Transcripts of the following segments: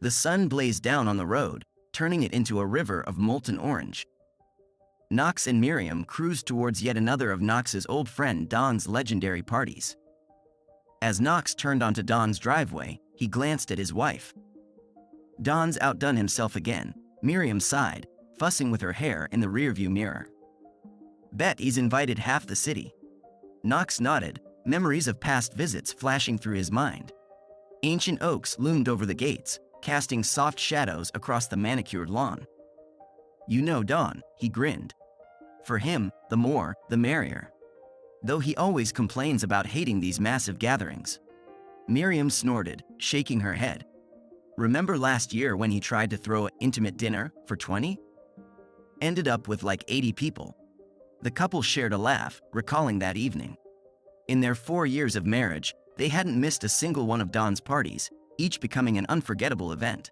The sun blazed down on the road, turning it into a river of molten orange. Knox and Miriam cruised towards yet another of Knox's old friend Don's legendary parties. As Knox turned onto Don's driveway, he glanced at his wife. Don's outdone himself again, Miriam sighed, fussing with her hair in the rearview mirror. Bet he's invited half the city. Knox nodded, memories of past visits flashing through his mind. Ancient oaks loomed over the gates, casting soft shadows across the manicured lawn. You know Don, he grinned. For him, the more, the merrier. Though he always complains about hating these massive gatherings. Miriam snorted, shaking her head. Remember last year when he tried to throw an intimate dinner for 20? Ended up with like 80 people. The couple shared a laugh, recalling that evening. In their 4 years of marriage, they hadn't missed a single one of Don's parties, each becoming an unforgettable event.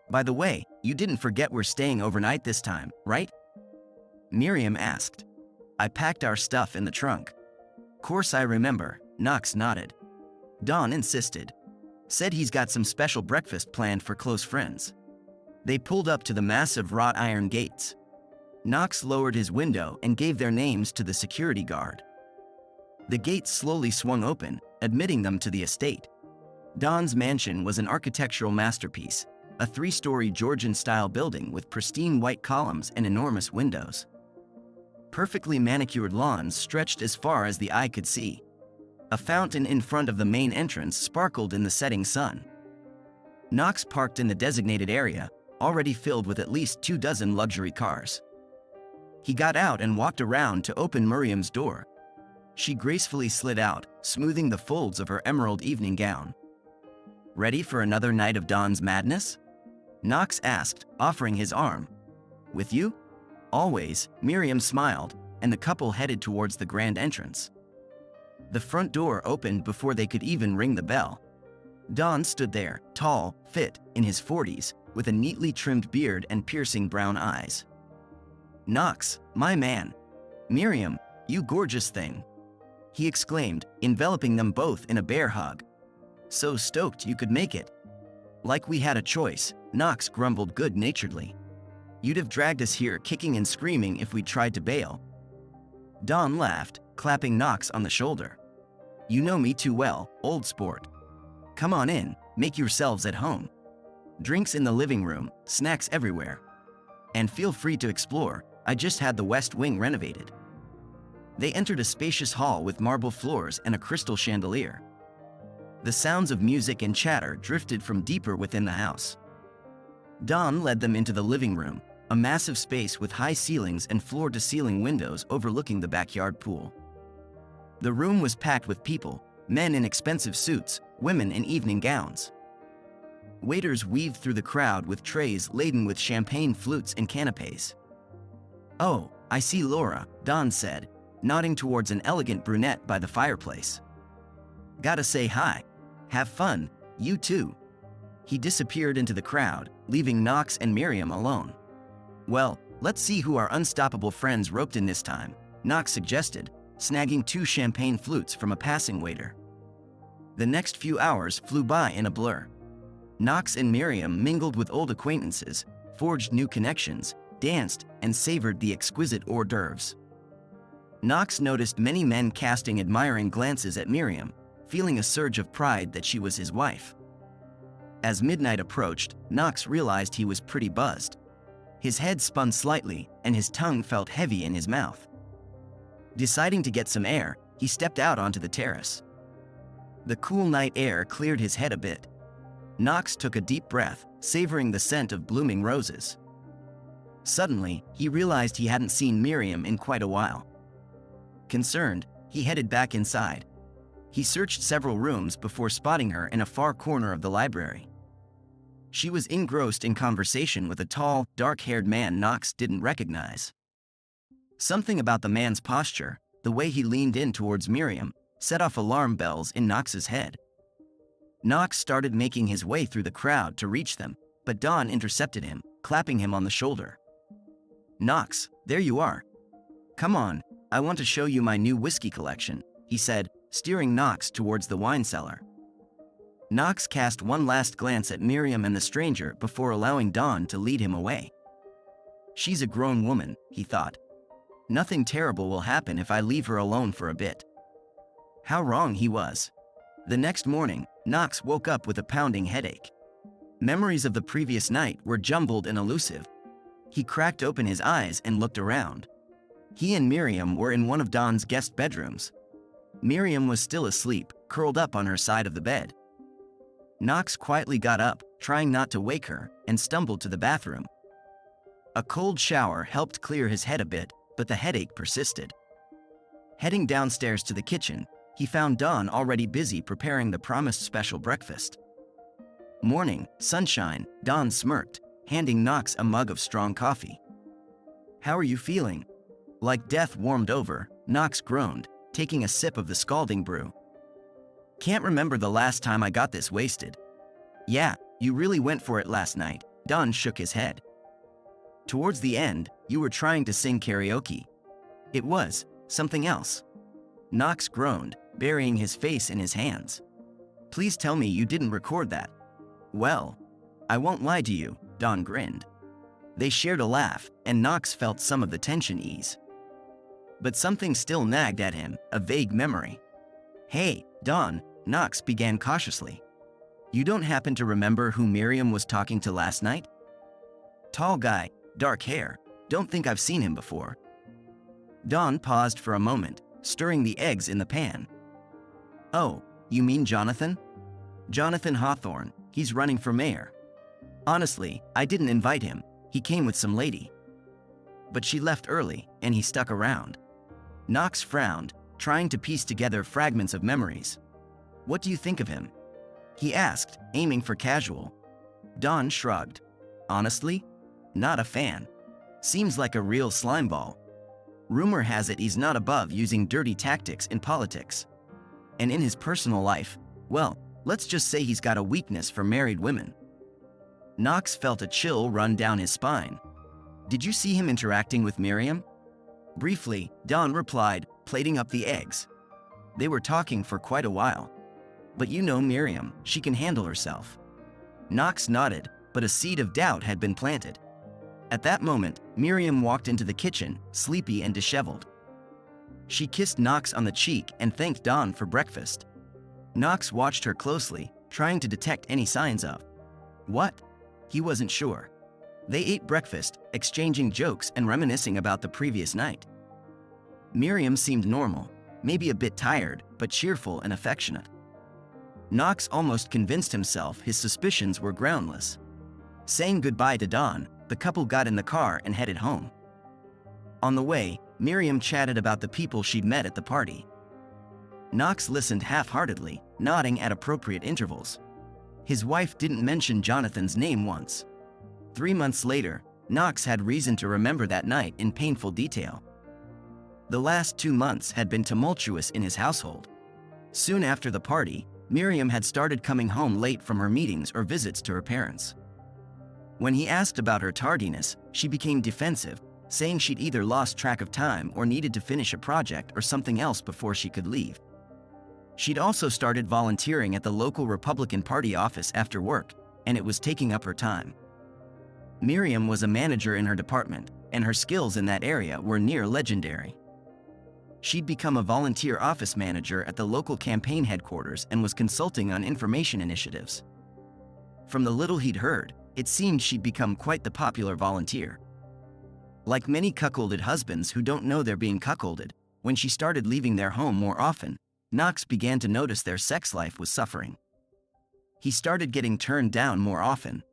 By the way, you didn't forget we're staying overnight this time, right? Miriam asked. I packed our stuff in the trunk. Course I remember, Knox nodded. Don insisted. Said he's got some special breakfast planned for close friends. They pulled up to the massive wrought iron gates. Knox lowered his window and gave their names to the security guard. The gates slowly swung open, admitting them to the estate. Don's mansion was an architectural masterpiece, a 3-story Georgian-style building with pristine white columns and enormous windows. Perfectly manicured lawns stretched as far as the eye could see. A fountain in front of the main entrance sparkled in the setting sun. Knox parked in the designated area, already filled with at least 24 luxury cars. He got out and walked around to open Miriam's door. She gracefully slid out, smoothing the folds of her emerald evening gown. Ready for another night of Don's madness? Knox asked, offering his arm. With you? Always, Miriam smiled, and the couple headed towards the grand entrance. The front door opened before they could even ring the bell. Don stood there, tall, fit, in his 40s, with a neatly trimmed beard and piercing brown eyes. Knox, my man. Miriam, you gorgeous thing. He exclaimed, enveloping them both in a bear hug. So stoked you could make it. Like we had a choice, Knox grumbled good-naturedly. You'd have dragged us here kicking and screaming if we tried to bail. Don laughed, clapping Knox on the shoulder. You know me too well, old sport. Come on in, make yourselves at home. Drinks in the living room, snacks everywhere. And feel free to explore, I just had the West Wing renovated. They entered a spacious hall with marble floors and a crystal chandelier. The sounds of music and chatter drifted from deeper within the house. Don led them into the living room, a massive space with high ceilings and floor-to-ceiling windows overlooking the backyard pool. The room was packed with people, men in expensive suits, women in evening gowns. Waiters weaved through the crowd with trays laden with champagne flutes and canapes. Oh, I see Laura, Don said, nodding towards an elegant brunette by the fireplace. Gotta say hi. Have fun, you too. He disappeared into the crowd, leaving Knox and Miriam alone. Well, let's see who our unstoppable friends roped in this time, Knox suggested, snagging 2 champagne flutes from a passing waiter. The next few hours flew by in a blur. Knox and Miriam mingled with old acquaintances, forged new connections, danced, and savored the exquisite hors d'oeuvres. Knox noticed many men casting admiring glances at Miriam, feeling a surge of pride that she was his wife. As midnight approached, Knox realized he was pretty buzzed. His head spun slightly, and his tongue felt heavy in his mouth. Deciding to get some air, he stepped out onto the terrace. The cool night air cleared his head a bit. Knox took a deep breath, savoring the scent of blooming roses. Suddenly, he realized he hadn't seen Miriam in quite a while. Concerned, he headed back inside. He searched several rooms before spotting her in a far corner of the library. She was engrossed in conversation with a tall, dark-haired man Knox didn't recognize. Something about the man's posture, the way he leaned in towards Miriam, set off alarm bells in Knox's head. Knox started making his way through the crowd to reach them, but Don intercepted him, clapping him on the shoulder. Knox, there you are. Come on, I want to show you my new whiskey collection, he said, steering Knox towards the wine cellar. Knox cast one last glance at Miriam and the stranger before allowing Dawn to lead him away. She's a grown woman, he thought. Nothing terrible will happen if I leave her alone for a bit. How wrong he was. The next morning, Knox woke up with a pounding headache. Memories of the previous night were jumbled and elusive. He cracked open his eyes and looked around. He and Miriam were in one of Dawn's guest bedrooms. Miriam was still asleep, curled up on her side of the bed. Knox quietly got up, trying not to wake her, and stumbled to the bathroom. A cold shower helped clear his head a bit, but the headache persisted. Heading downstairs to the kitchen, he found Dawn already busy preparing the promised special breakfast. Morning, sunshine, Dawn smirked, handing Knox a mug of strong coffee. How are you feeling? Like death warmed over, Knox groaned, taking a sip of the scalding brew. Can't remember the last time I got this wasted. Yeah, you really went for it last night, Dawn shook his head. Towards the end, you were trying to sing karaoke. It was something else. Knox groaned, burying his face in his hands. Please tell me you didn't record that. Well, I won't lie to you, Dawn grinned. They shared a laugh, and Knox felt some of the tension ease. But something still nagged at him, a vague memory. Hey, Dawn, Knox began cautiously. You don't happen to remember who Miriam was talking to last night? Tall guy, dark hair, don't think I've seen him before. Dawn paused for a moment, stirring the eggs in the pan. Oh, you mean Jonathan? Jonathan Hawthorne, he's running for mayor. Honestly, I didn't invite him, he came with some lady. But she left early, and he stuck around. Knox frowned, trying to piece together fragments of memories. What do you think of him? He asked, aiming for casual. Dawn shrugged. Honestly? Not a fan. Seems like a real slimeball. Rumor has it he's not above using dirty tactics in politics. And in his personal life, well, let's just say he's got a weakness for married women. Knox felt a chill run down his spine. Did you see him interacting with Miriam? Briefly, Dawn replied, plating up the eggs. They were talking for quite a while. But you know Miriam, she can handle herself. Knox nodded, but a seed of doubt had been planted. At that moment, Miriam walked into the kitchen, sleepy and disheveled. She kissed Knox on the cheek and thanked Dawn for breakfast. Knox watched her closely, trying to detect any signs of what? He wasn't sure. They ate breakfast, exchanging jokes and reminiscing about the previous night. Miriam seemed normal, maybe a bit tired, but cheerful and affectionate. Knox almost convinced himself his suspicions were groundless. Saying goodbye to Dawn, the couple got in the car and headed home. On the way, Miriam chatted about the people she'd met at the party. Knox listened half-heartedly, nodding at appropriate intervals. His wife didn't mention Jonathan's name once. 3 months later, Knox had reason to remember that night in painful detail. The last 2 months had been tumultuous in his household. Soon after the party, Miriam had started coming home late from her meetings or visits to her parents. When he asked about her tardiness, she became defensive, saying she'd either lost track of time or needed to finish a project or something else before she could leave. She'd also started volunteering at the local Republican Party office after work, and it was taking up her time. Miriam was a manager in her department, and her skills in that area were near legendary. She'd become a volunteer office manager at the local campaign headquarters and was consulting on information initiatives. From the little he'd heard, it seemed she'd become quite the popular volunteer. Like many cuckolded husbands who don't know they're being cuckolded, when she started leaving their home more often, Knox began to notice their sex life was suffering. He started getting turned down more often.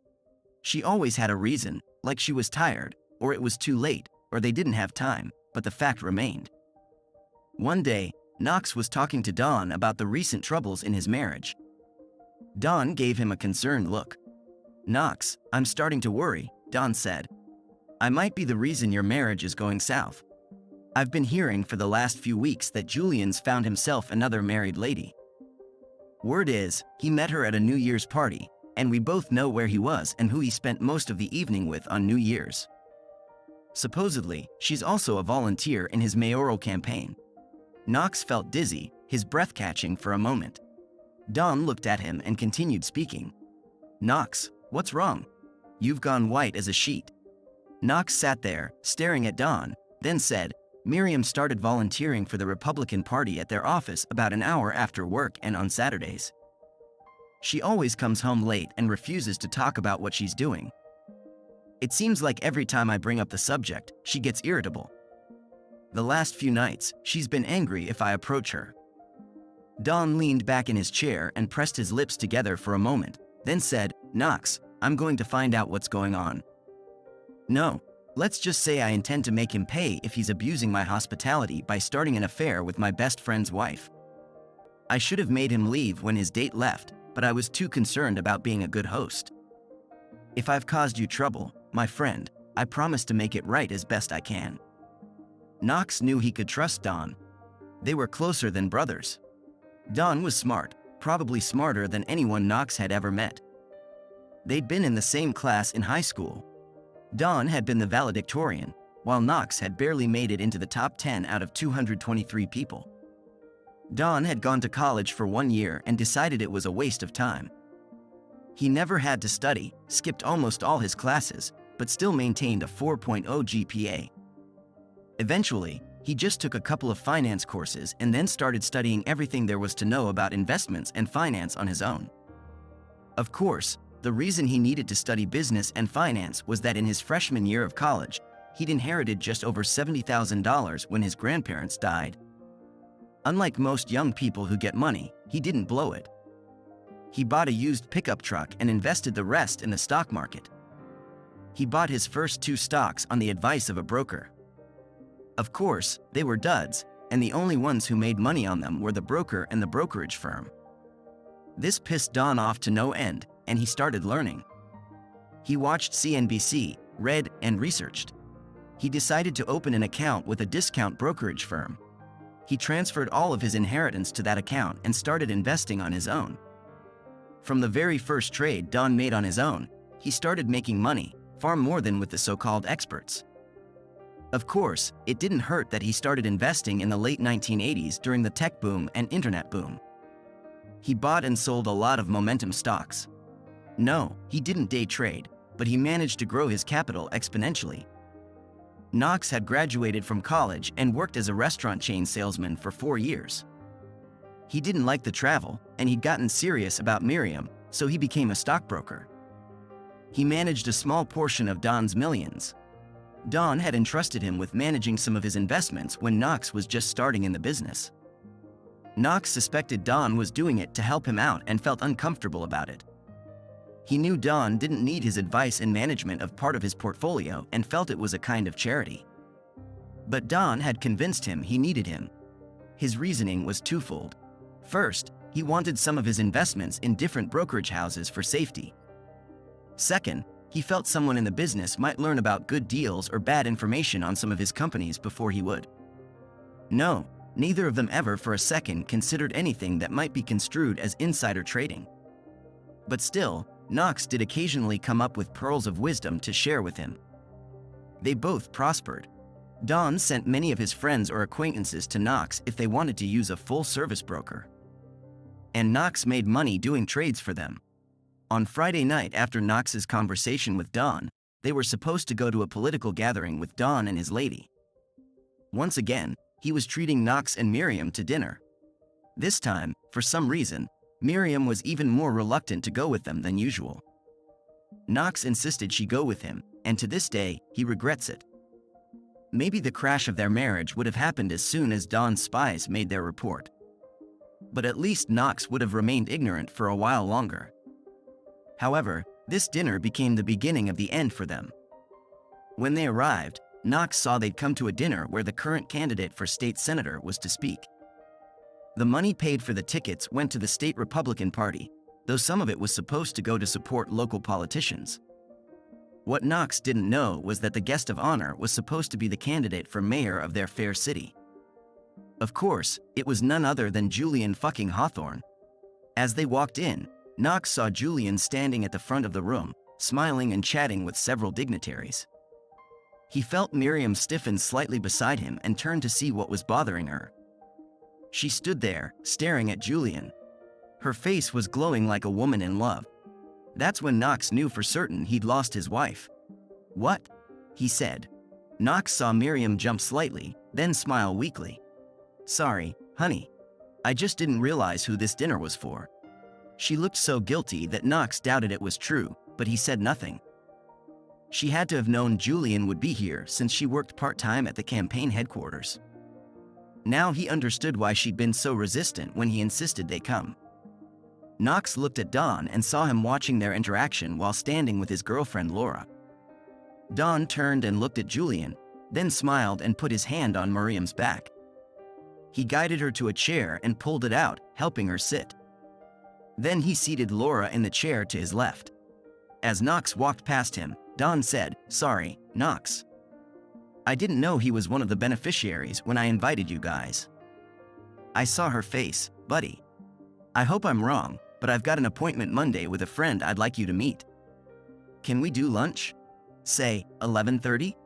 She always had a reason, like she was tired, or it was too late, or they didn't have time, but the fact remained. One day, Knox was talking to Dawn about the recent troubles in his marriage. Dawn gave him a concerned look. Knox, I'm starting to worry, Dawn said. I might be the reason your marriage is going south. I've been hearing for the last few weeks that Julian's found himself another married lady. Word is, he met her at a New Year's party, and we both know where he was and who he spent most of the evening with on New Year's. Supposedly, she's also a volunteer in his mayoral campaign. Knox felt dizzy, his breath catching for a moment. Don looked at him and continued speaking. "Knox, what's wrong? You've gone white as a sheet." Knox sat there, staring at Don, then said, "Miriam started volunteering for the Republican Party at their office about an hour after work and on Saturdays. She always comes home late and refuses to talk about what she's doing. It seems like every time I bring up the subject, she gets irritable. The last few nights, she's been angry if I approach her." Don leaned back in his chair and pressed his lips together for a moment, then said, "Knox, I'm going to find out what's going on. No, let's just say I intend to make him pay if he's abusing my hospitality by starting an affair with my best friend's wife. I should have made him leave when his date left, but I was too concerned about being a good host. If I've caused you trouble, my friend, I promise to make it right as best I can." Knox knew he could trust Don. They were closer than brothers. Don was smart, probably smarter than anyone Knox had ever met. They'd been in the same class in high school. Don had been the valedictorian, while Knox had barely made it into the top 10 out of 223 people. Don had gone to college for 1 year and decided it was a waste of time. He never had to study, skipped almost all his classes, but still maintained a 4.0 GPA. Eventually, he just took a couple of finance courses and then started studying everything there was to know about investments and finance on his own. Of course, the reason he needed to study business and finance was that in his freshman year of college, he'd inherited just over $70,000 when his grandparents died. Unlike most young people who get money, he didn't blow it. He bought a used pickup truck and invested the rest in the stock market. He bought his first 2 stocks on the advice of a broker. Of course, they were duds, and the only ones who made money on them were the broker and the brokerage firm. This pissed Don off to no end, and he started learning. He watched CNBC, read, and researched. He decided to open an account with a discount brokerage firm. He transferred all of his inheritance to that account and started investing on his own. From the very first trade Don made on his own, he started making money, far more than with the so-called experts. Of course, it didn't hurt that he started investing in the late 1980s during the tech boom and internet boom. He bought and sold a lot of momentum stocks. No, he didn't day trade, but he managed to grow his capital exponentially. Knox had graduated from college and worked as a restaurant chain salesman for 4 years. He didn't like the travel, and he'd gotten serious about Miriam, so he became a stockbroker. He managed a small portion of Don's millions. Don had entrusted him with managing some of his investments when Knox was just starting in the business. Knox suspected Don was doing it to help him out and felt uncomfortable about it. He knew Don didn't need his advice in management of part of his portfolio and felt it was a kind of charity. But Don had convinced him he needed him. His reasoning was twofold. First, he wanted some of his investments in different brokerage houses for safety. Second, he felt someone in the business might learn about good deals or bad information on some of his companies before he would. No, neither of them ever for a second considered anything that might be construed as insider trading. But still, Knox did occasionally come up with pearls of wisdom to share with him. They both prospered. Don sent many of his friends or acquaintances to Knox if they wanted to use a full-service broker. And Knox made money doing trades for them. On Friday night after Knox's conversation with Don, they were supposed to go to a political gathering with Don and his lady. Once again, he was treating Knox and Miriam to dinner. This time, for some reason, Miriam was even more reluctant to go with them than usual. Knox insisted she go with him, and to this day, he regrets it. Maybe the crash of their marriage would have happened as soon as Don's spies made their report. But at least Knox would have remained ignorant for a while longer. However, this dinner became the beginning of the end for them. When they arrived, Knox saw they'd come to a dinner where the current candidate for state senator was to speak. The money paid for the tickets went to the state Republican Party, though some of it was supposed to go to support local politicians. What Knox didn't know was that the guest of honor was supposed to be the candidate for mayor of their fair city. Of course, it was none other than Julian fucking Hawthorne. As they walked in, Knox saw Julian standing at the front of the room, smiling and chatting with several dignitaries. He felt Miriam stiffen slightly beside him and turned to see what was bothering her. She stood there, staring at Julian. Her face was glowing like a woman in love. That's when Knox knew for certain he'd lost his wife. "What?" he said. Knox saw Miriam jump slightly, then smile weakly. "Sorry, honey. I just didn't realize who this dinner was for." She looked so guilty that Knox doubted it was true, but he said nothing. She had to have known Julian would be here since she worked part-time at the campaign headquarters. Now he understood why she'd been so resistant when he insisted they come. Knox looked at Don and saw him watching their interaction while standing with his girlfriend Laura. Don turned and looked at Julian, then smiled and put his hand on Miriam's back. He guided her to a chair and pulled it out, helping her sit. Then he seated Laura in the chair to his left. As Knox walked past him, Don said, "Sorry, Knox. I didn't know he was one of the beneficiaries when I invited you guys." "I saw her face, buddy. I hope I'm wrong, but I've got an appointment Monday with a friend I'd like you to meet. Can we do lunch? Say, 11:30?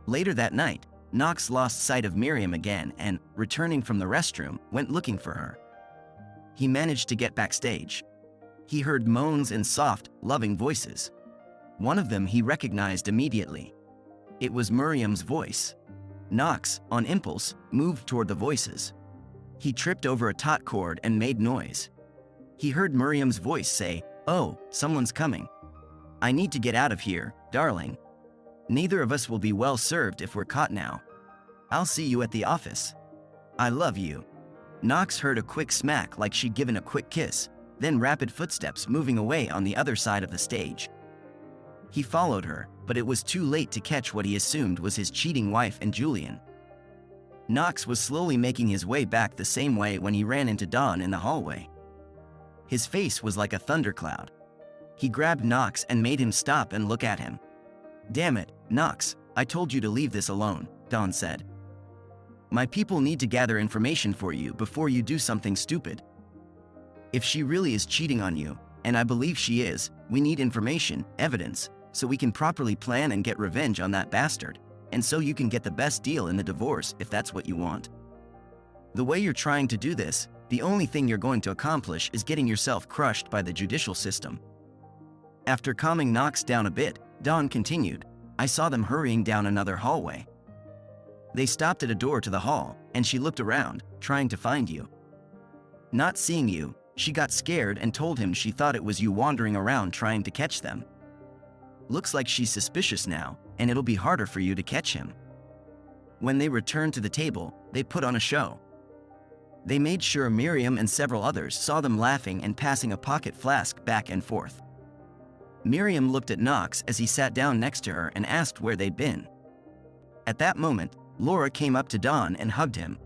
Later that night, Knox lost sight of Miriam again and, returning from the restroom, went looking for her. He managed to get backstage. He heard moans and soft, loving voices. One of them he recognized immediately. It was Miriam's voice. Knox, on impulse, moved toward the voices. He tripped over a taut cord and made noise. He heard Miriam's voice say, "Oh, someone's coming. I need to get out of here, darling. Neither of us will be well served if we're caught now. I'll see you at the office. I love you." Knox heard a quick smack like she'd given a quick kiss, then rapid footsteps moving away on the other side of the stage. He followed her, but it was too late to catch what he assumed was his cheating wife and Julian. Knox was slowly making his way back the same way when he ran into Don in the hallway. His face was like a thundercloud. He grabbed Knox and made him stop and look at him. "Damn it, Knox, I told you to leave this alone," Don said. "My people need to gather information for you before you do something stupid. If she really is cheating on you, and I believe she is, we need information, evidence, so we can properly plan and get revenge on that bastard, and so you can get the best deal in the divorce if that's what you want. The way you're trying to do this, the only thing you're going to accomplish is getting yourself crushed by the judicial system." After calming Knox down a bit, Don continued, "I saw them hurrying down another hallway. They stopped at a door to the hall, and she looked around, trying to find you. Not seeing you, she got scared and told him she thought it was you wandering around trying to catch them. Looks like she's suspicious now, and it'll be harder for you to catch him." When they returned to the table, they put on a show. They made sure Miriam and several others saw them laughing and passing a pocket flask back and forth. Miriam looked at Knox as he sat down next to her and asked where they'd been. At that moment, Laura came up to Don and hugged him.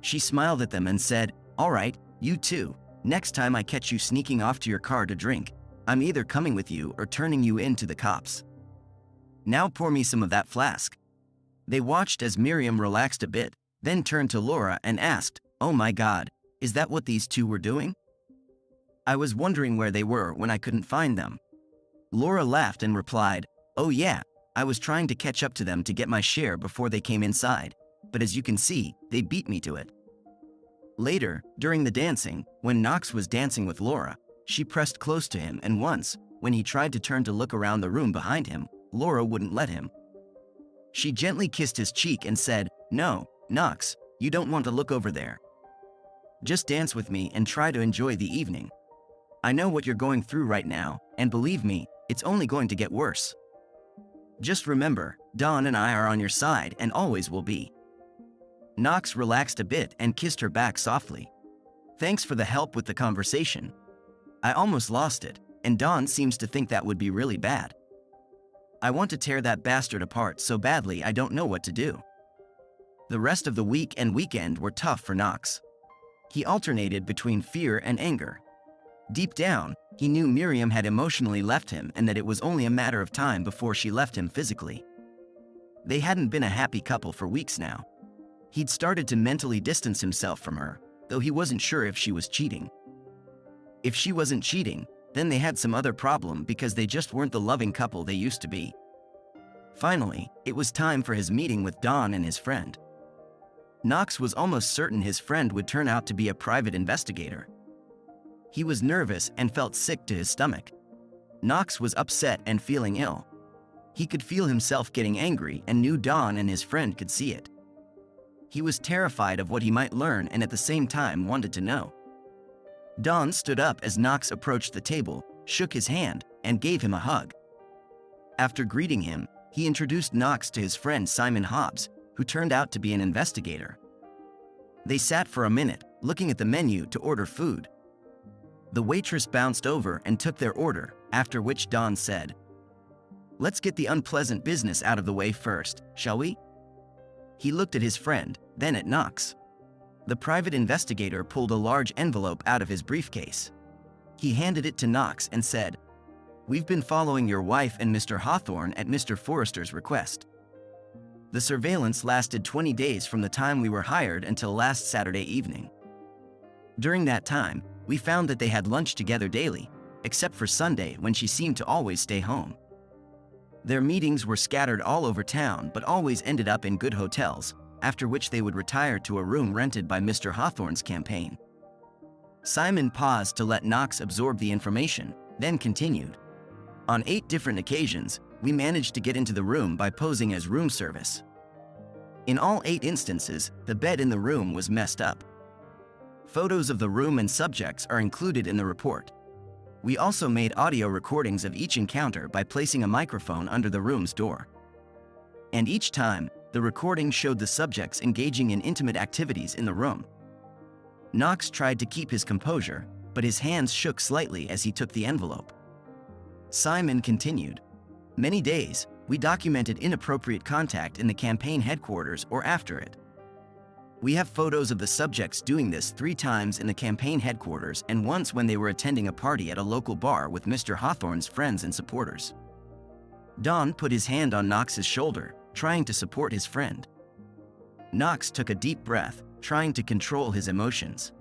She smiled at them and said, "All right, you too. Next time I catch you sneaking off to your car to drink, I'm either coming with you or turning you in to the cops. Now pour me some of that flask." They watched as Miriam relaxed a bit, then turned to Laura and asked, "Oh my God, is that what these two were doing? I was wondering where they were when I couldn't find them." Laura laughed and replied, "Oh yeah, I was trying to catch up to them to get my share before they came inside, but as you can see, they beat me to it." Later, during the dancing, when Knox was dancing with Laura, she pressed close to him, and once, when he tried to turn to look around the room behind him, Laura wouldn't let him. She gently kissed his cheek and said, "No, Knox, you don't want to look over there. Just dance with me and try to enjoy the evening. I know what you're going through right now, and believe me, it's only going to get worse. Just remember, Don and I are on your side and always will be." Knox relaxed a bit and kissed her back softly. "Thanks for the help with the conversation. I almost lost it, and Don seems to think that would be really bad. I want to tear that bastard apart so badly I don't know what to do." The rest of the week and weekend were tough for Knox. He alternated between fear and anger. Deep down, he knew Miriam had emotionally left him and that it was only a matter of time before she left him physically. They hadn't been a happy couple for weeks now. He'd started to mentally distance himself from her, though he wasn't sure if she was cheating. If she wasn't cheating, then they had some other problem because they just weren't the loving couple they used to be. Finally, it was time for his meeting with Don and his friend. Knox was almost certain his friend would turn out to be a private investigator. He was nervous and felt sick to his stomach. Knox was upset and feeling ill. He could feel himself getting angry and knew Don and his friend could see it. He was terrified of what he might learn and at the same time wanted to know. Don stood up as Knox approached the table, shook his hand, and gave him a hug. After greeting him, he introduced Knox to his friend Simon Hobbs, who turned out to be an investigator. They sat for a minute, looking at the menu to order food. The waitress bounced over and took their order, after which Don said, "Let's get the unpleasant business out of the way first, shall we?" He looked at his friend, then at Knox. The private investigator pulled a large envelope out of his briefcase. He handed it to Knox and said, "We've been following your wife and Mr. Hawthorne at Mr. Forrester's request. The surveillance lasted 20 days from the time we were hired until last Saturday evening. During that time, we found that they had lunch together daily, except for Sunday when she seemed to always stay home. Their meetings were scattered all over town but always ended up in good hotels, after which they would retire to a room rented by Mr. Hawthorne's campaign." Simon paused to let Knox absorb the information, then continued. "On 8 different occasions, we managed to get into the room by posing as room service. In all 8 instances, the bed in the room was messed up. Photos of the room and subjects are included in the report. We also made audio recordings of each encounter by placing a microphone under the room's door. And each time, the recording showed the subjects engaging in intimate activities in the room." Knox tried to keep his composure, but his hands shook slightly as he took the envelope. Simon continued, "Many days, we documented inappropriate contact in the campaign headquarters or after it. We have photos of the subjects doing this 3 times in the campaign headquarters and once when they were attending a party at a local bar with Mr. Hawthorne's friends and supporters." Don put his hand on Knox's shoulder, trying to support his friend. Knox took a deep breath, trying to control his emotions.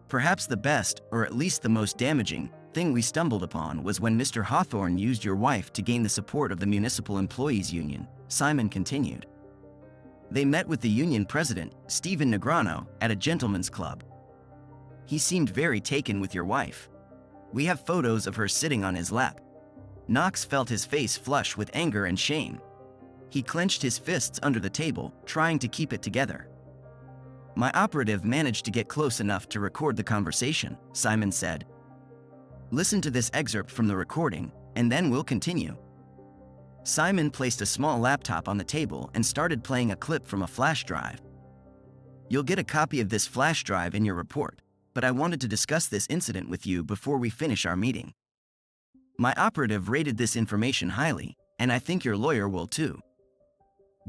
"Perhaps the best, or at least the most damaging, thing we stumbled upon was when Mr. Hawthorne used your wife to gain the support of the Municipal Employees Union," Simon continued. "They met with the union president, Stephen Negrano, at a gentleman's club. He seemed very taken with your wife. We have photos of her sitting on his lap." Knox felt his face flush with anger and shame. He clenched his fists under the table, trying to keep it together. "My operative managed to get close enough to record the conversation," Simon said. "Listen to this excerpt from the recording, and then we'll continue." Simon placed a small laptop on the table and started playing a clip from a flash drive. "You'll get a copy of this flash drive in your report, but I wanted to discuss this incident with you before we finish our meeting. My operative rated this information highly, and I think your lawyer will too."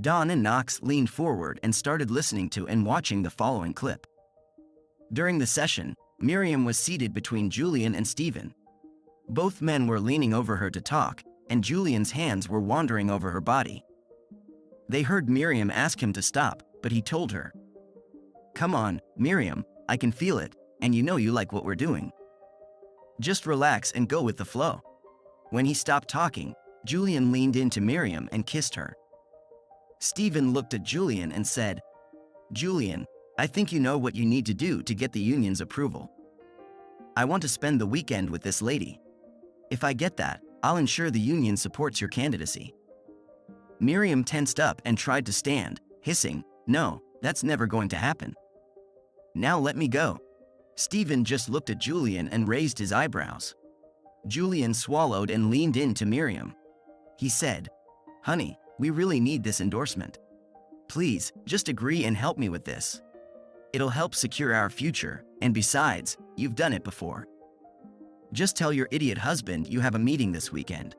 Don and Knox leaned forward and started listening to and watching the following clip. During the session, Miriam was seated between Julian and Stephen. Both men were leaning over her to talk, and Julian's hands were wandering over her body. They heard Miriam ask him to stop, but he told her, "Come on, Miriam, I can feel it, and you know you like what we're doing. Just relax and go with the flow." When he stopped talking, Julian leaned into Miriam and kissed her. Stephen looked at Julian and said, "Julian, I think you know what you need to do to get the union's approval. I want to spend the weekend with this lady. If I get that, I'll ensure the union supports your candidacy." Miriam tensed up and tried to stand, hissing, "No, that's never going to happen. Now let me go." Stephen just looked at Julian and raised his eyebrows. Julian swallowed and leaned into Miriam. He said, "Honey, we really need this endorsement. Please, just agree and help me with this. It'll help secure our future, and besides, you've done it before. Just tell your idiot husband you have a meeting this weekend."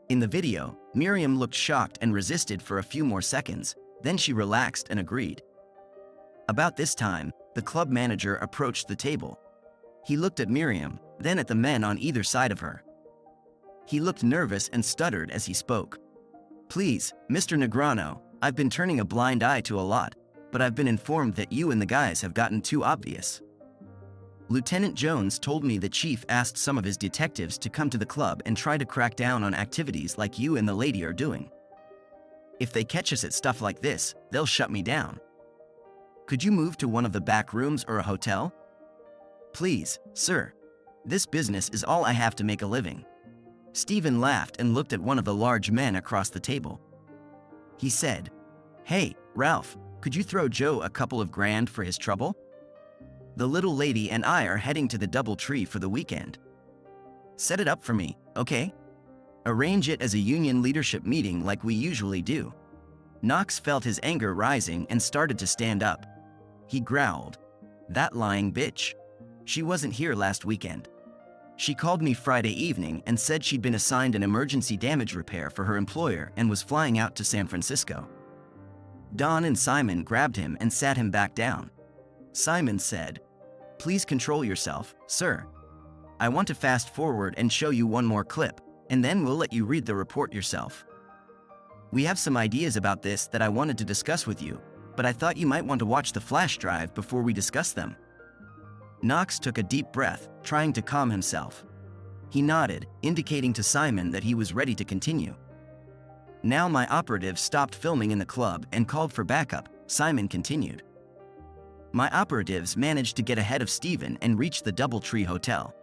In the video, Miriam looked shocked and resisted for a few more seconds, then she relaxed and agreed. About this time, the club manager approached the table. He looked at Miriam, then at the men on either side of her. He looked nervous and stuttered as he spoke. "Please, Mr. Negrano, I've been turning a blind eye to a lot, but I've been informed that you and the guys have gotten too obvious. Lieutenant Jones told me the chief asked some of his detectives to come to the club and try to crack down on activities like you and the lady are doing. If they catch us at stuff like this, they'll shut me down. Could you move to one of the back rooms or a hotel? Please, sir." This business is all I have to make a living." Stephen laughed and looked at one of the large men across the table. He said, "Hey, Ralph, could you throw Joe a couple of grand for his trouble? The little lady and I are heading to the DoubleTree for the weekend. Set it up for me, okay? Arrange it as a union leadership meeting like we usually do." Knox felt his anger rising and started to stand up. He growled, "That lying bitch. She wasn't here last weekend. She called me Friday evening and said she'd been assigned an emergency damage repair for her employer and was flying out to San Francisco." Don and Simon grabbed him and sat him back down. Simon said, "Please control yourself, sir. I want to fast forward and show you one more clip, and then we'll let you read the report yourself. We have some ideas about this that I wanted to discuss with you, but I thought you might want to watch the flash drive before we discuss them." Knox took a deep breath, trying to calm himself. He nodded, indicating to Simon that he was ready to continue. "Now my operatives stopped filming in the club and called for backup," Simon continued. "My operatives managed to get ahead of Stephen and reach the DoubleTree Hotel.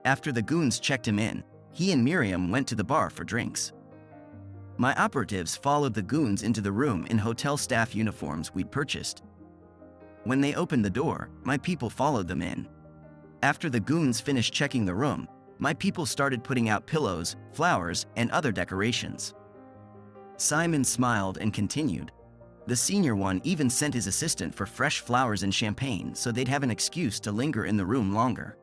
After the goons checked him in, he and Miriam went to the bar for drinks. My operatives followed the goons into the room in hotel staff uniforms we'd purchased. When they opened the door, my people followed them in. After the goons finished checking the room, my people started putting out pillows, flowers, and other decorations." Simon smiled and continued. "The senior one even sent his assistant for fresh flowers and champagne so they'd have an excuse to linger in the room longer.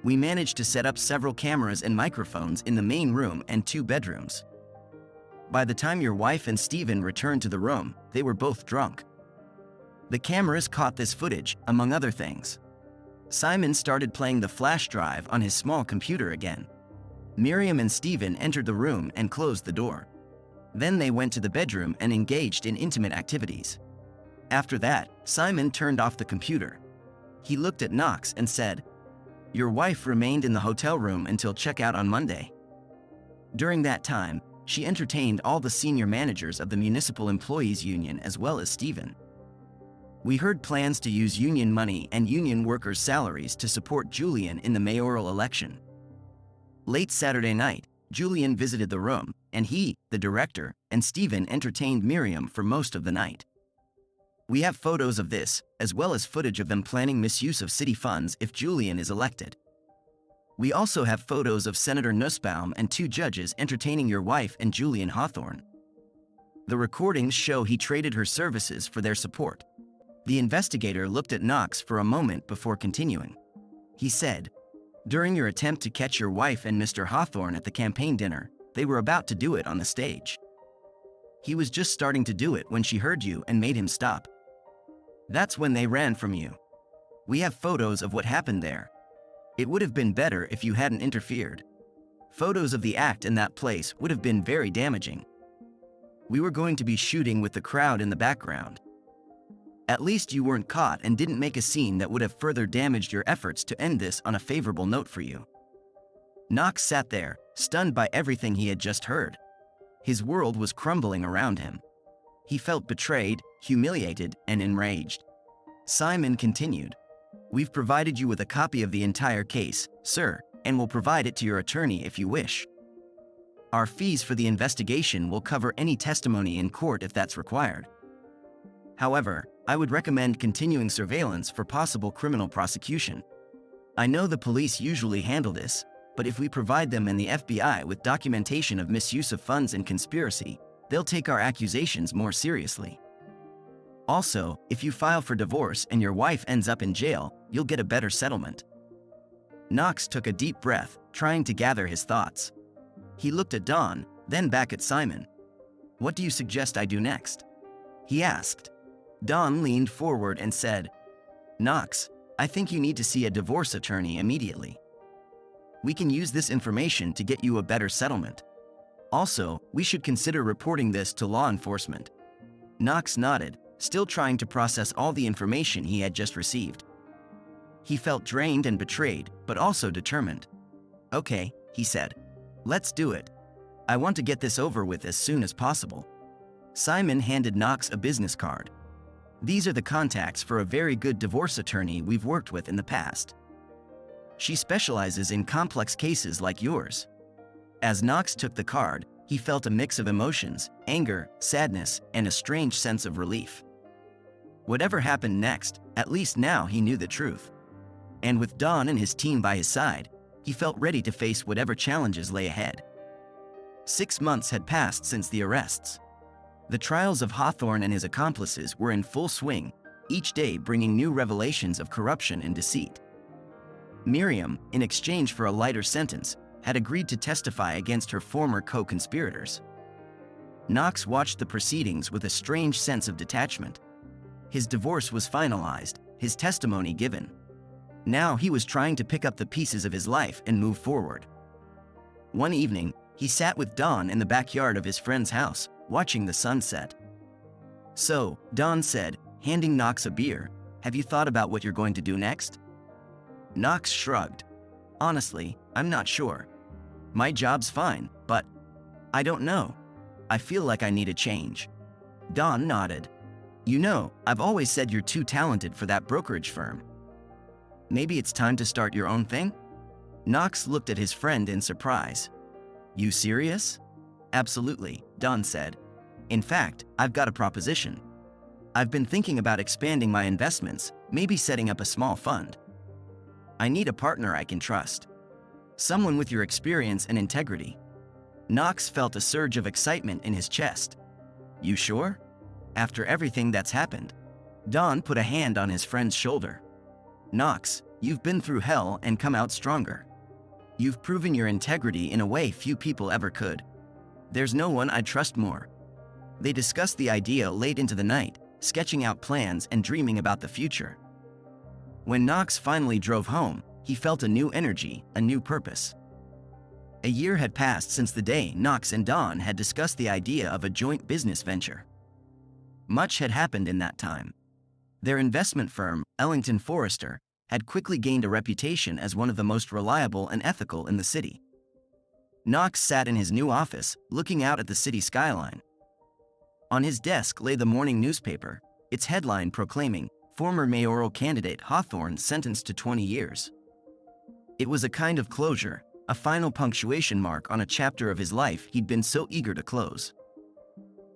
We managed to set up several cameras and microphones in the main room and 2 bedrooms. By the time your wife and Stephen returned to the room, they were both drunk. The cameras caught this footage, among other things." Simon started playing the flash drive on his small computer again. Miriam and Stephen entered the room and closed the door. Then they went to the bedroom and engaged in intimate activities. After that, Simon turned off the computer. He looked at Knox and said, "Your wife remained in the hotel room until checkout on Monday. During that time, she entertained all the senior managers of the Municipal Employees Union as well as Stephen. We heard plans to use union money and union workers' salaries to support Julian in the mayoral election. Late Saturday night, Julian visited the room, and he, the director, and Stephen entertained Miriam for most of the night. We have photos of this, as well as footage of them planning misuse of city funds if Julian is elected. We also have photos of Senator Nussbaum and 2 judges entertaining your wife and Julian Hawthorne. The recordings show he traded her services for their support." The investigator looked at Knox for a moment before continuing. He said, "During your attempt to catch your wife and Mr. Hawthorne at the campaign dinner, they were about to do it on the stage. He was just starting to do it when she heard you and made him stop. That's when they ran from you. We have photos of what happened there. It would have been better if you hadn't interfered. Photos of the act in that place would have been very damaging. We were going to be shooting with the crowd in the background. At least you weren't caught and didn't make a scene that would have further damaged your efforts to end this on a favorable note for you." Knox sat there, stunned by everything he had just heard. His world was crumbling around him. He felt betrayed, humiliated, and enraged. Simon continued, "We've provided you with a copy of the entire case, sir, and will provide it to your attorney if you wish. Our fees for the investigation will cover any testimony in court if that's required. However, I would recommend continuing surveillance for possible criminal prosecution. I know the police usually handle this, but if we provide them and the FBI with documentation of misuse of funds and conspiracy, they'll take our accusations more seriously. Also, if you file for divorce and your wife ends up in jail, you'll get a better settlement." Knox took a deep breath, trying to gather his thoughts. He looked at Don, then back at Simon. "What do you suggest I do next?" he asked. Don leaned forward and said, "Knox, I think you need to see a divorce attorney immediately. We can use this information to get you a better settlement. Also, we should consider reporting this to law enforcement." Knox nodded, still trying to process all the information he had just received. He felt drained and betrayed, but also determined. "Okay," he said. "Let's do it. I want to get this over with as soon as possible." Simon handed Knox a business card. "These are the contacts for a very good divorce attorney we've worked with in the past. She specializes in complex cases like yours. As Knox took the card, he felt a mix of emotions, anger, sadness, and a strange sense of relief. Whatever happened next, at least now he knew the truth. And with Don and his team by his side, he felt ready to face whatever challenges lay ahead. 6 months had passed since the arrests. The trials of Hawthorne and his accomplices were in full swing, each day bringing new revelations of corruption and deceit. Miriam, in exchange for a lighter sentence, had agreed to testify against her former co-conspirators. Knox watched the proceedings with a strange sense of detachment. His divorce was finalized, his testimony given. Now he was trying to pick up the pieces of his life and move forward. One evening, he sat with Don in the backyard of his friend's house, watching the sunset. "So," Don said, handing Knox a beer, "have you thought about what you're going to do next?" Knox shrugged. "Honestly, I'm not sure. My job's fine, but I don't know. I feel like I need a change." Don nodded. "You know, I've always said you're too talented for that brokerage firm. Maybe it's time to start your own thing?" Knox looked at his friend in surprise. "You serious?" "Absolutely," Don said. "In fact, I've got a proposition. I've been thinking about expanding my investments, maybe setting up a small fund. I need a partner I can trust. Someone with your experience and integrity." Knox felt a surge of excitement in his chest. "You sure? After everything that's happened?" Don put a hand on his friend's shoulder. "Knox, you've been through hell and come out stronger. You've proven your integrity in a way few people ever could. There's no one I'd trust more." They discussed the idea late into the night, sketching out plans and dreaming about the future. When Knox finally drove home, he felt a new energy, a new purpose. A year had passed since the day Knox and Don had discussed the idea of a joint business venture. Much had happened in that time. Their investment firm, Ellington Forrester, had quickly gained a reputation as one of the most reliable and ethical in the city. Knox sat in his new office, looking out at the city skyline. On his desk lay the morning newspaper, its headline proclaiming, "Former mayoral candidate Hawthorne sentenced to 20 years." It was a kind of closure, a final punctuation mark on a chapter of his life he'd been so eager to close.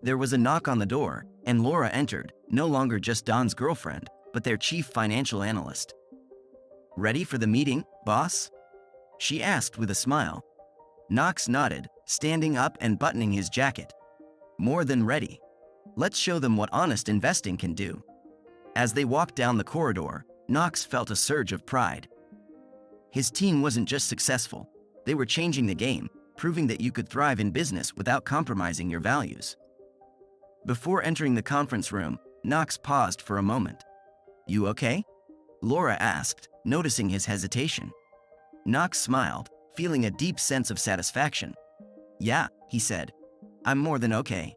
There was a knock on the door, and Laura entered, no longer just Don's girlfriend, but their chief financial analyst. "Ready for the meeting, boss?" she asked with a smile. Knox nodded, standing up and buttoning his jacket. "More than ready. Let's show them what honest investing can do." As they walked down the corridor, Knox felt a surge of pride. His team wasn't just successful, they were changing the game, proving that you could thrive in business without compromising your values. Before entering the conference room, Knox paused for a moment. "You okay?" Laura asked, noticing his hesitation. Knox smiled, feeling a deep sense of satisfaction. "Yeah," he said. "I'm more than okay."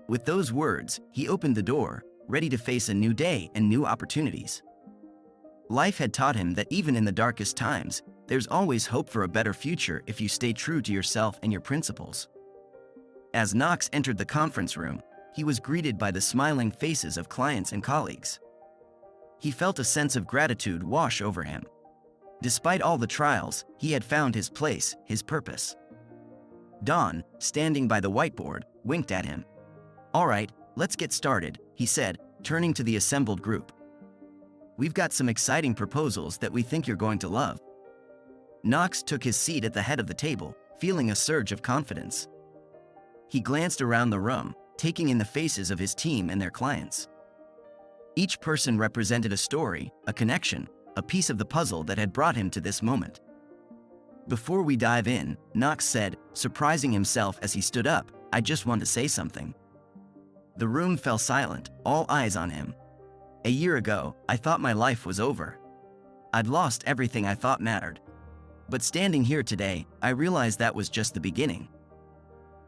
With those words, he opened the door, ready to face a new day and new opportunities. Life had taught him that even in the darkest times, there's always hope for a better future if you stay true to yourself and your principles. As Knox entered the conference room, he was greeted by the smiling faces of clients and colleagues. He felt a sense of gratitude wash over him. Despite all the trials, he had found his place, his purpose. Don, standing by the whiteboard, winked at him. "All right, let's get started," he said, turning to the assembled group. "We've got some exciting proposals that we think you're going to love." Knox took his seat at the head of the table, feeling a surge of confidence. He glanced around the room, taking in the faces of his team and their clients. Each person represented a story, a connection, a piece of the puzzle that had brought him to this moment. "Before we dive in," Knox said, surprising himself as he stood up, "I just want to say something." The room fell silent, all eyes on him. "A year ago, I thought my life was over. I'd lost everything I thought mattered. But standing here today, I realized that was just the beginning.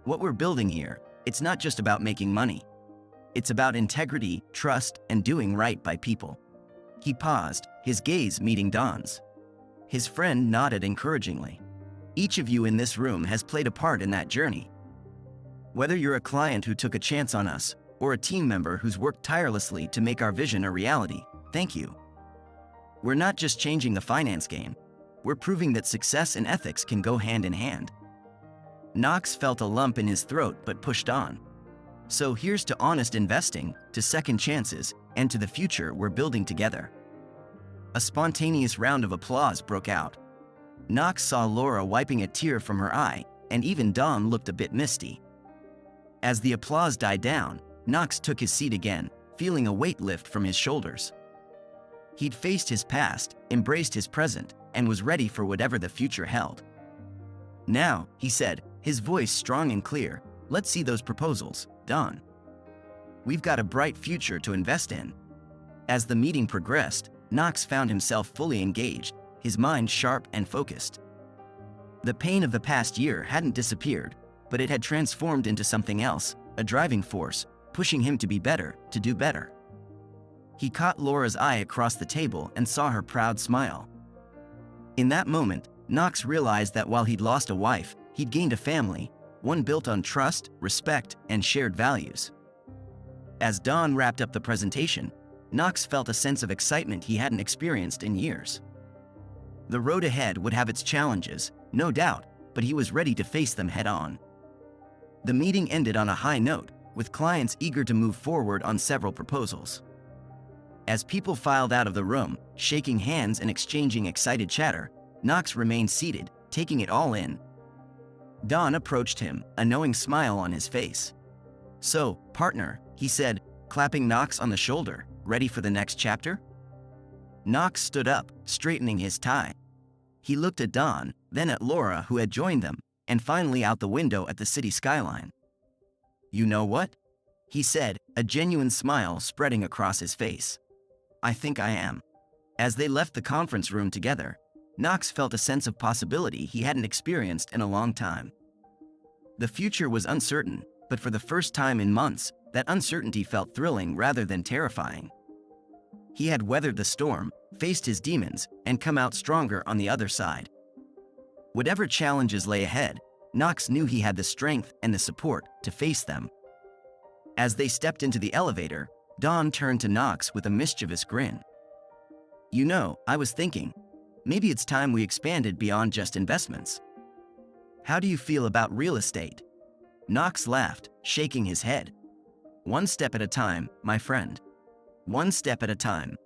What we're building here, it's not just about making money. It's about integrity, trust, and doing right by people." He paused, his gaze meeting Don's. His friend nodded encouragingly. "Each of you in this room has played a part in that journey. Whether you're a client who took a chance on us, or a team member who's worked tirelessly to make our vision a reality, thank you. We're not just changing the finance game. We're proving that success and ethics can go hand in hand. Knox felt a lump in his throat but pushed on. So here's to honest investing, to second chances, and to the future we're building together. A spontaneous round of applause broke out. Knox saw Laura wiping a tear from her eye, and even Dawn looked a bit misty. As the applause died down, Knox took his seat again, feeling a weight lift from his shoulders. He'd faced his past, embraced his present, and was ready for whatever the future held. Now, he said, his voice strong and clear, let's see those proposals, Dawn. We've got a bright future to invest in. As the meeting progressed, Knox found himself fully engaged, his mind sharp and focused. The pain of the past year hadn't disappeared, but it had transformed into something else, a driving force, pushing him to be better, to do better. He caught Laura's eye across the table and saw her proud smile. In that moment, Knox realized that while he'd lost a wife, he'd gained a family, one built on trust, respect, and shared values. As Dawn wrapped up the presentation, Knox felt a sense of excitement he hadn't experienced in years. The road ahead would have its challenges, no doubt, but he was ready to face them head-on. The meeting ended on a high note, with clients eager to move forward on several proposals. As people filed out of the room, shaking hands and exchanging excited chatter, Knox remained seated, taking it all in. Dawn approached him, a knowing smile on his face. "So, partner," he said, clapping Knox on the shoulder, "ready for the next chapter?" Knox stood up, straightening his tie. He looked at Dawn, then at Laura who had joined them, and finally out the window at the city skyline. "You know what?" he said, a genuine smile spreading across his face. "I think I am." As they left the conference room together, Knox felt a sense of possibility he hadn't experienced in a long time. The future was uncertain, but for the first time in months, that uncertainty felt thrilling rather than terrifying. He had weathered the storm, faced his demons, and come out stronger on the other side. Whatever challenges lay ahead, Knox knew he had the strength and the support to face them. As they stepped into the elevator, Dawn turned to Knox with a mischievous grin. "You know, I was thinking, maybe it's time we expanded beyond just investments. How do you feel about real estate?" Knox laughed, shaking his head. "One step at a time, my friend. One step at a time."